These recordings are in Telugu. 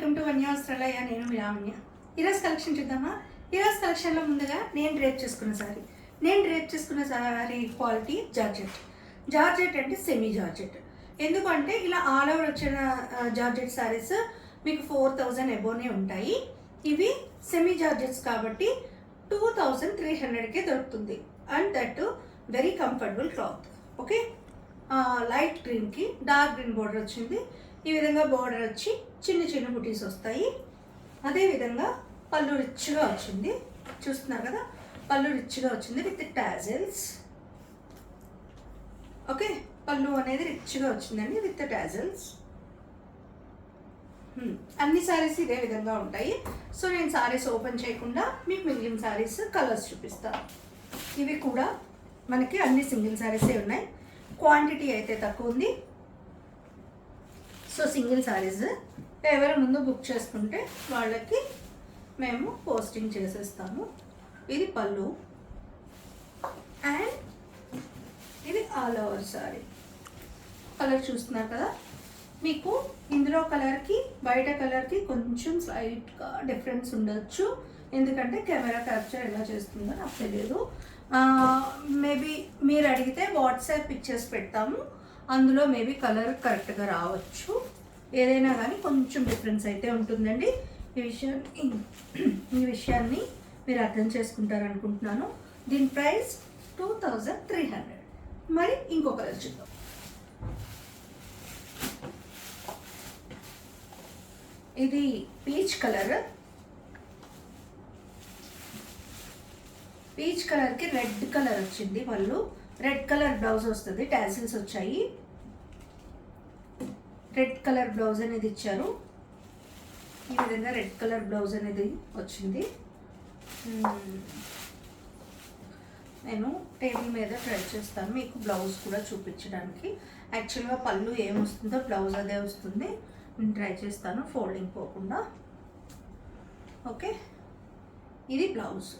Welcome to వన్యవస్త్రాలయ. నేను మీ లావణ్య. ఈరోజు కలెక్షన్ చూద్దామా. ఈరోజు కలెక్షన్లో ముందుగా నేను డ్రేప్ చేసుకున్న సారీ క్వాలిటీ జార్జెట్ అంటే సెమీ జార్జెట్. ఎందుకంటే ఇలా ఆల్ ఓవర్ వచ్చిన జార్జెట్ సారీస్ మీకు 4000 అబోనే ఉంటాయి. ఇవి సెమీ జార్జెట్స్ కాబట్టి 2300కే దొరుకుతుంది. And that very comfortable cloth. Okay, light గ్రీన్కి డార్క్ గ్రీన్ బార్డర్ వచ్చింది. ఈ విధంగా బార్డర్ వచ్చి చిన్న చిన్న బుటీస్ వస్తాయి. అదేవిధంగా పళ్ళు రిచ్గా వచ్చింది. చూస్తున్నారు కదా, పళ్ళు రిచ్గా వచ్చింది విత్ టాజల్స్. ఓకే, పళ్ళు అనేది రిచ్గా వచ్చిందండి విత్ టాజల్స్. అన్ని సారీస్ ఇదే విధంగా ఉంటాయి. సో నేను సారీస్ ఓపెన్ చేయకుండా మీకు మిగిలిన సారీస్ కలర్స్ చూపిస్తాను. ఇవి కూడా మనకి అన్ని సింగిల్ సారీసే ఉన్నాయి. క్వాంటిటీ అయితే తక్కువ ఉంది. సో సింగిల్ సారీస్ ఎవరు ముందు బుక్ చేసుకుంటే వాళ్ళకి మేము పోస్టింగ్ చేసేస్తాము. ఇది పళ్ళు అండ్ ఇది ఆల్ ఓవర్ సారీ. కలర్ చూస్తున్నారు కదా, మీకు ఇందులో కలర్కి బయట కలర్కి కొంచెం స్లైట్గా డిఫరెన్స్ ఉండొచ్చు. ఎందుకంటే కెమెరా క్యాప్చర్ ఎలా చేస్తుందో నాకు తెలియదు. మేబీ మీరు అడిగితే వాట్సాప్ పిక్చర్స్ పెడతాము, అందులో మేబీ కలర్ కరెక్ట్గా రావచ్చు. ఏదైనా కానీ కొంచెం డిఫరెన్స్ అయితే ఉంటుందండి. ఈ విషయాన్ని మీరు అర్థం చేసుకుంటారు అనుకుంటున్నాను. దీని ప్రైస్ 2300. మరి ఇంకో కలర్ చూద్దాం. ఇది పీచ్ కలర్కి రెడ్ కలర్ వచ్చింది. వాళ్ళు రెడ్ కలర్ బ్లౌజ్ వస్తుంది, టాసిల్స్ వచ్చాయి. రెడ్ కలర్ బ్లౌజ్ అనేది ఇచ్చారు. ఈ విధంగా రెడ్ కలర్ బ్లౌజ్ అనేది వచ్చింది. నేను టేబుల్ మీద ట్రై చేస్తాను మీకు బ్లౌజ్ కూడా చూపించడానికి. యాక్చువల్గా పళ్ళు ఏమొస్తుందో బ్లౌజ్ అదే వస్తుంది. నేను ట్రై చేస్తాను ఫోల్డింగ్ పోకుండా. ఓకే, ఇది బ్లౌజ్.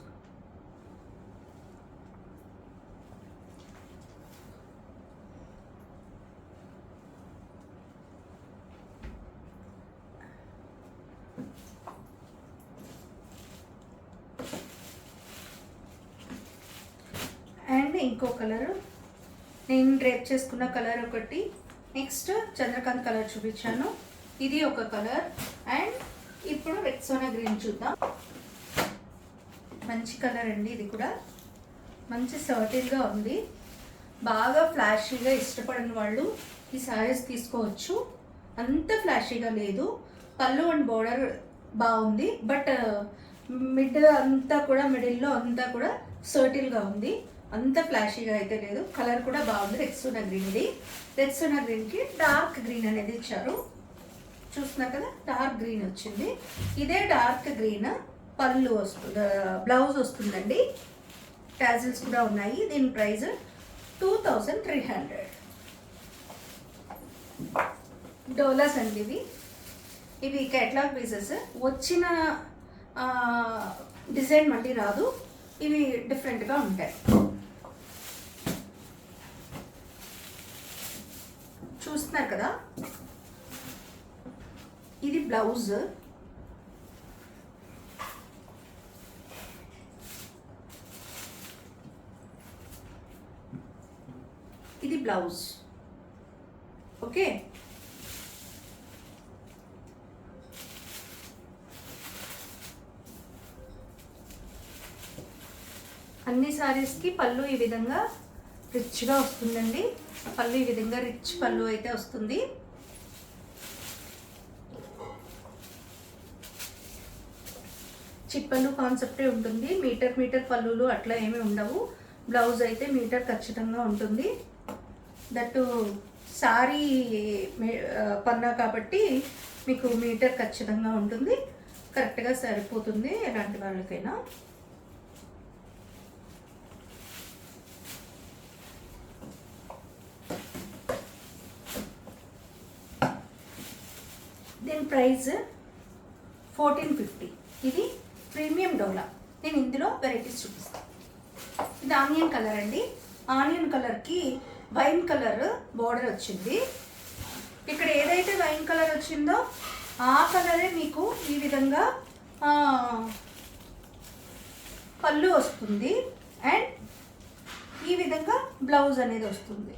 అండ్ ఇంకో కలర్, నేను డ్రేప్ చేసుకున్న కలర్ ఒకటి. నెక్స్ట్ చంద్రకాంత్ కలర్ చూపించాను, ఇది ఒక కలర్. అండ్ ఇప్పుడు రెక్సోనా గ్రీన్ చూద్దాం. మంచి కలర్ అండి, ఇది కూడా మంచి సర్టిల్గా ఉంది. బాగా ఫ్లాషీగా ఇష్టపడని వాళ్ళు ఈ సారీస్ తీసుకోవచ్చు. అంత ఫ్లాషీగా లేదు. పళ్ళు అండ్ బోర్డర్ బాగుంది, బట్ మిడిల్లో అంతా కూడా సర్టిల్గా ఉంది. అంత ఫ్లాషీగా అయితే లేదు. కలర్ కూడా బాగుంది. Rexona green. ఇది రెక్సోనా గ్రీన్కి డార్క్ గ్రీన్ అనేది ఇచ్చారు. చూస్తున్నారు కదా, డార్క్ గ్రీన్ వచ్చింది. ఇదే డార్క్ గ్రీన్ పళ్ళు వస్తుంది, బ్లౌజ్ వస్తుందండి. టాజిల్స్ కూడా ఉన్నాయి. దీని ప్రైస్ 2300. డోలాస్ అండి ఇవి కేటలాగ్ పీసెస్. వచ్చిన డిజైన్ మళ్ళీ రాదు. ఇవి డిఫరెంట్గా ఉంటాయి. చూస్తున్నారు కదా, ఇది బ్లౌజ్. ఇది బ్లౌజ్. ఓకే, అన్ని సారీస్కి పళ్ళు ఈ విధంగా రిచ్గా వస్తుందండి. పళ్ళు ఈ విధంగా రిచ్ పళ్ళు అయితే వస్తుంది. చిప్పలు కాన్సెప్టే ఉంటుంది. మీటర్ పళ్ళులు అట్లా ఏమీ ఉండవు. బ్లౌజ్ అయితే మీటర్ ఖచ్చితంగా ఉంటుంది. దట్టు సారీ పన్నా కాబట్టి మీకు మీటర్ ఖచ్చితంగా ఉంటుంది. కరెక్ట్గా సరిపోతుంది ఎలాంటి వాళ్ళకైనా. దీని ప్రైస్ 1450. ఇది ప్రీమియం డోలా. నేను ఇందులో వెరైటీస్ చూపిస్తాను. ఇది ఆనియన్ కలర్ అండి. ఆనియన్ కలర్కి వైన్ కలర్ బోర్డర్ వచ్చింది. ఇక్కడ ఏదైతే వైన్ కలర్ వచ్చిందో ఆ కలరే మీకు ఈ విధంగా పళ్ళు వస్తుంది అండ్ ఈ విధంగా బ్లౌజ్ అనేది వస్తుంది.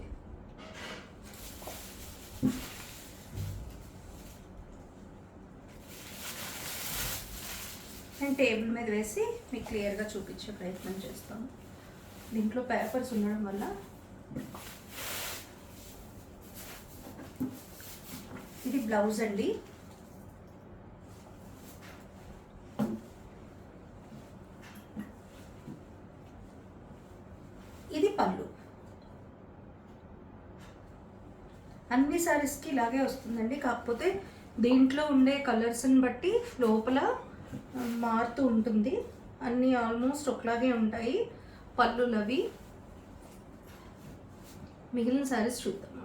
నేను టేబుల్ మీద వేసి మీకు క్లియర్గా చూపించే ప్రయత్నం చేస్తాను. దీంట్లో పేపర్స్ ఉండడం వల్ల ఇది బ్లౌజ్ అండి. ఇది పళ్ళు. అన్ని సారీస్కి ఇలాగే వస్తుందండి, కాకపోతే దీంట్లో ఉండే కలర్స్ని బట్టి లోపల మారుతూ ఉంటుంది. అన్నీ ఆల్మోస్ట్ ఒకలాగే ఉంటాయి పళ్ళులు అవి. మిగిలిన సారీస్ చూద్దాం.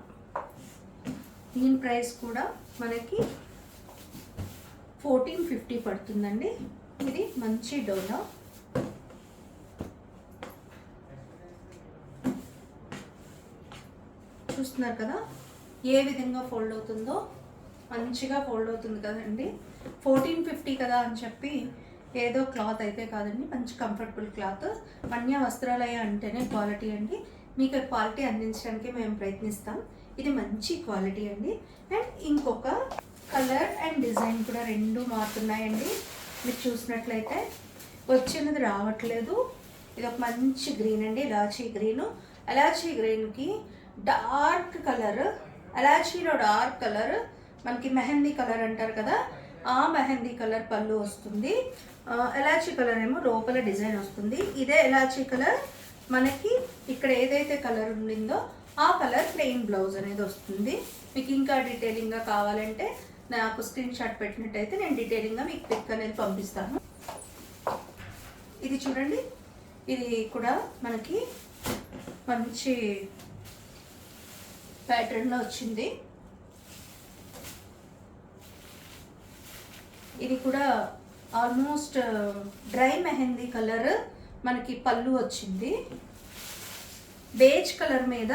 దీని ప్రైస్ కూడా మనకి 1450 పడుతుందండి. ఇది మంచి డోలా. చూస్తున్నారు కదా ఏ విధంగా ఫోల్డ్ అవుతుందో, మంచిగా ఫోల్డ్ అవుతుంది కదండి. 1450 కదా అని చెప్పి ఏదో క్లాత్ అయితే కాదండి, మంచి కంఫర్టబుల్ క్లాత్. వన్య వస్త్రాలయ అంటేనే క్వాలిటీ అండి. మీకు క్వాలిటీ అందించడానికి మేము ప్రయత్నిస్తాం. ఇది మంచి క్వాలిటీ అండి. అండ్ ఇంకొక కలర్ అండ్ డిజైన్ కూడా రెండు మారుతున్నాయండి. మీరు చూసినట్లయితే వచ్చినది రావట్లేదు. ఇది ఒక మంచి గ్రీన్ అండి, ఎలాచీ గ్రీను. ఎలాచీ గ్రీన్కి డార్క్ కలర్, ఎలాచీలో డార్క్ కలర్ మనకి మెహందీ కలర్ అంటారు కదా, ఆ మెహందీ కలర్ పళ్ళు వస్తుంది. ఎలాచీ కలర్ ఏమో లోపల డిజైన్ వస్తుంది. ఇదే ఎలాచీ కలర్ మనకి ఇక్కడ ఏదైతే కలర్ ఉండిందో ఆ కలర్ ప్లెయిన్ బ్లౌజ్ అనేది వస్తుంది. మీకు ఇంకా డీటెయిలింగ్గా కావాలంటే నాకు స్క్రీన్ షాట్ పెట్టినట్టయితే నేను డీటెయిలింగ్గా మీకు పిక్ అనేది పంపిస్తాను. ఇది చూడండి, ఇది కూడా మనకి మంచి ప్యాటర్న్లో వచ్చింది. ఇది కూడా ఆల్మోస్ట్ డ్రై మెహందీ కలర్ మనకి పళ్ళు వచ్చింది. బేజ్ కలర్ మీద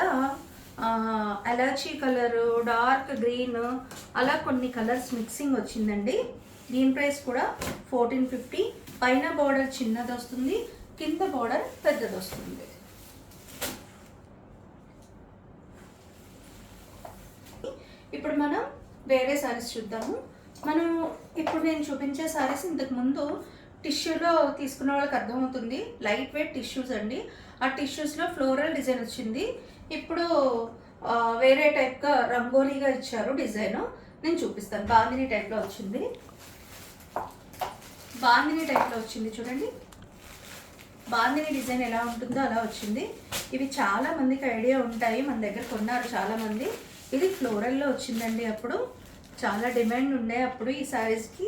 ఎలాచీ కలరు, డార్క్ గ్రీన్, అలా కొన్ని కలర్స్ మిక్సింగ్ వచ్చిందండి. దీని ప్రైస్ కూడా 1450. పైన బార్డర్ చిన్నది వస్తుంది, కింద బార్డర్ పెద్దది వస్తుంది. ఇప్పుడు మనం వేరే సారీస్ చూద్దాము. మనం ఇప్పుడు నేను చూపించే సారీస్ ఇంతకుముందు టిష్యూలో తీసుకున్న వాళ్ళకి అర్థమవుతుంది. లైట్ వెయిట్ టిష్యూస్ అండి. ఆ టిష్యూస్లో ఫ్లోరల్ డిజైన్ వచ్చింది. ఇప్పుడు వేరే టైప్గా రంగోలీగా ఇచ్చారు డిజైన్. నేను చూపిస్తాను. బాందిని టైప్లో వచ్చింది. బాందిని టైప్లో వచ్చింది చూడండి. బాందిని డిజైన్ ఎలా ఉంటుందో అలా వచ్చింది. ఇవి చాలా మందికి ఐడియా ఉంటాయి, మన దగ్గర కొన్నారు చాలామంది. ఇది ఫ్లోరల్లో వచ్చిందండి. అప్పుడు చాలా డిమాండ్ ఉండే అప్పుడు ఈ శారీస్కి.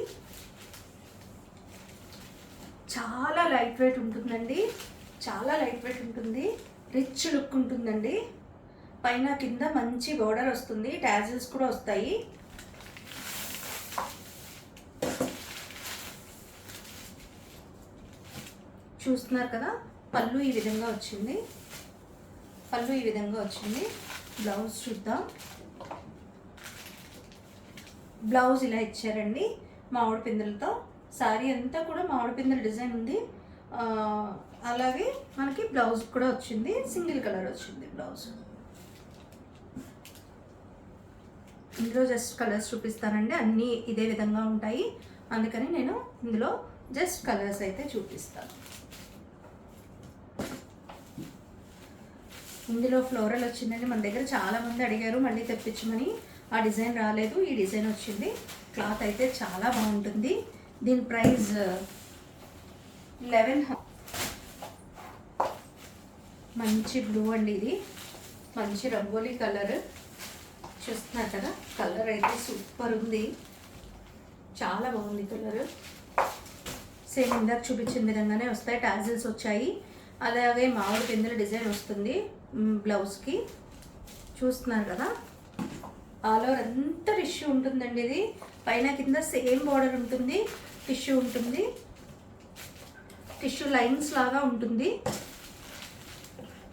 చాలా లైట్ వెయిట్ ఉంటుందండి, చాలా లైట్ వెయిట్ ఉంటుంది. రిచ్ లుక్ ఉంటుందండి. పైన కింద మంచి బోర్డర్ వస్తుంది, టాజిల్స్ కూడా వస్తాయి. చూస్తున్నారు కదా, పళ్ళు ఈ విధంగా వచ్చింది. పళ్ళు ఈ విధంగా వచ్చింది. బ్లౌజ్ చూద్దాం. బ్లౌజ్ ఇలా ఇచ్చారండి మామిడి పిందెలతో. శారీ అంతా కూడా మామిడి పిందెల డిజైన్ ఉంది. అలాగే మనకి బ్లౌజ్ కూడా వచ్చింది, సింగిల్ కలర్ వచ్చింది బ్లౌజ్. ఇందులో జస్ట్ కలర్స్ చూపిస్తానండి, అన్నీ ఇదే విధంగా ఉంటాయి, అందుకని నేను ఇందులో జస్ట్ కలర్స్ అయితే చూపిస్తాను. ఇందులో ఫ్లోరల్ వచ్చిందండి. మన దగ్గర చాలామంది అడిగారు మళ్ళీ తెప్పించమని. ఆ డిజైన్ రాలేదు, ఈ డిజైన్ వచ్చింది. క్లాత్ అయితే చాలా బాగుంటుంది. దీని ప్రైస్ 1100. మంచి బ్లూ అండి, ఇది మంచి రంగోలీ కలర్. చూస్తున్నారు కదా, కలర్ అయితే సూపర్ ఉంది, చాలా బాగుంది కలర్. సేమ్ ఇందాక చూపించిన విధంగానే వస్తాయి, టాజిల్స్ వచ్చాయి. అలాగే మామిడి పిందెల డిజైన్ వస్తుంది బ్లౌజ్కి. చూస్తున్నారు కదా, ఆల్ ఓవర్ అంతా టిష్యూ ఉంటుందండి. ఇది పైన కింద సేమ్ బార్డర్ ఉంటుంది, టిష్యూ ఉంటుంది, టిష్యూ లైన్స్ లాగా ఉంటుంది.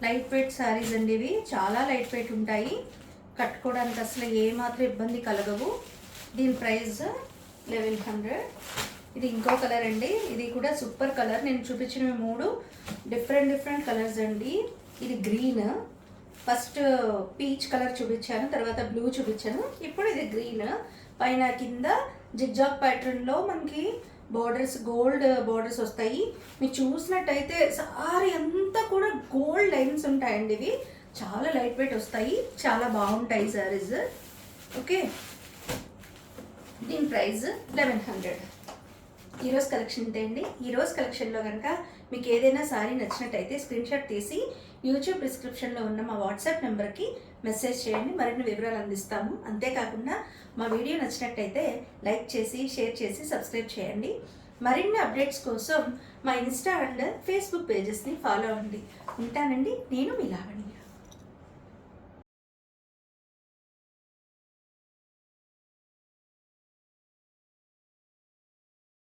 లైట్ వెయిట్ శారీస్ అండి ఇవి, చాలా లైట్ వెయిట్ ఉంటాయి. కట్టుకోవడానికి అసలు ఏమాత్రం ఇబ్బంది కలగవు. దీని ప్రైస్ 1100. ఇది ఇంకో కలర్ అండి, ఇది కూడా సూపర్ కలర్. నేను చూపించిన 3 డిఫరెంట్ కలర్స్ అండి. ఇది గ్రీన్, ఫస్ట్ పీచ్ కలర్ చూపించాను, తర్వాత బ్లూ చూపించాను, ఇప్పుడు ఇది గ్రీన్. పైన కింద జిగ్జాగ్ ప్యాటర్న్లో మనకి బార్డర్స్, గోల్డ్ బార్డర్స్ వస్తాయి. మీరు చూసినట్టయితే సారీ అంతా కూడా గోల్డ్ లైన్స్ ఉంటాయండి. ఇవి చాలా లైట్ వెయిట్ వస్తాయి, చాలా బాగుంటాయి సారీస్. ఓకే, దీని ప్రైస్ 1100. ఈరోజు కలెక్షన్ ఇంతే అండి. ఈరోజు కలెక్షన్లో కనుక మీకు ఏదైనా సారీ నచ్చినట్టయితే స్క్రీన్ షాట్ తీసి యూట్యూబ్ డిస్క్రిప్షన్లో ఉన్న మా వాట్సాప్ నెంబర్కి మెసేజ్ చేయండి, మరిన్ని వివరాలు అందిస్తాము. అంతేకాకుండా మా వీడియో నచ్చినట్టయితే లైక్ చేసి, షేర్ చేసి, సబ్స్క్రైబ్ చేయండి. మరిన్ని అప్డేట్స్ కోసం మా ఇన్స్టా అండ్ ఫేస్బుక్ పేజెస్ని ఫాలో అవ్వండి. ఉంటానండి, నేను మీ లావణ్య.